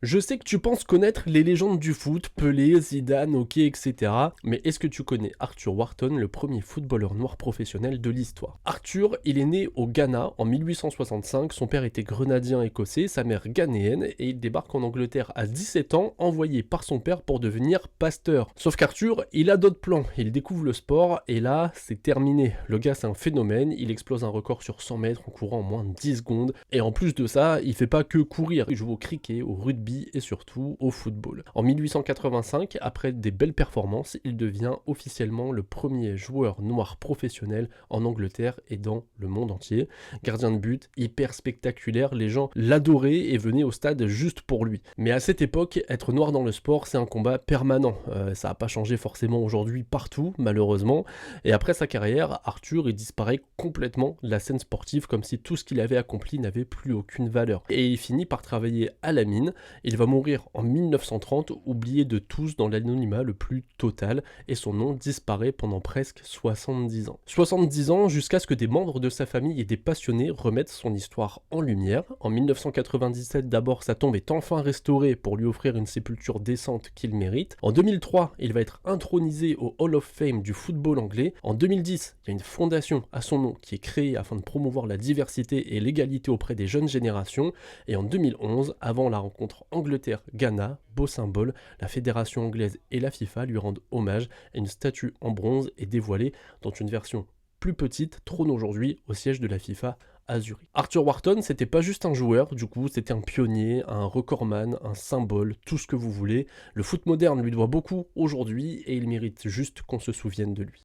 Je sais que tu penses connaître les légendes du foot, Pelé, Zidane, Hockey, etc. Mais est-ce que tu connais Arthur Wharton, le premier footballeur noir professionnel de l'histoire? Arthur, il est né au Ghana en 1865, son père était grenadien écossais, sa mère ghanéenne, et il débarque en Angleterre à 17 ans, envoyé par son père pour devenir pasteur. Sauf qu'Arthur, il a d'autres plans, il découvre le sport, et là, c'est terminé. Le gars, c'est un phénomène, il explose un record sur 100 mètres en courant en moins de 10 secondes, et en plus de ça, il fait pas que courir, il joue au cricket, au rugby, et surtout au football. En 1885, après des belles performances, il devient officiellement le premier joueur noir professionnel en Angleterre et dans le monde entier. Gardien de but, hyper spectaculaire, les gens l'adoraient et venaient au stade juste pour lui. Mais à cette époque, être noir dans le sport, c'est un combat permanent. Ça n'a pas changé forcément aujourd'hui partout, malheureusement. Et après sa carrière, Arthur, il disparaît complètement de la scène sportive comme si tout ce qu'il avait accompli n'avait plus aucune valeur. Et il finit par travailler à la mine. Il va mourir en 1930, oublié de tous dans l'anonymat le plus total, et son nom disparaît pendant presque 70 ans. 70 ans jusqu'à ce que des membres de sa famille et des passionnés remettent son histoire en lumière. En 1997, d'abord, sa tombe est enfin restaurée pour lui offrir une sépulture décente qu'il mérite. En 2003, il va être intronisé au Hall of Fame du football anglais. En 2010, il y a une fondation à son nom qui est créée afin de promouvoir la diversité et l'égalité auprès des jeunes générations. Et en 2011, avant la rencontre Angleterre-Ghana, beau symbole, la fédération anglaise et la FIFA lui rendent hommage et une statue en bronze est dévoilée, dont une version plus petite trône aujourd'hui au siège de la FIFA à Zurich. Arthur Wharton, c'était pas juste un joueur, du coup, c'était un pionnier, un recordman, un symbole, tout ce que vous voulez. Le foot moderne lui doit beaucoup aujourd'hui et il mérite juste qu'on se souvienne de lui.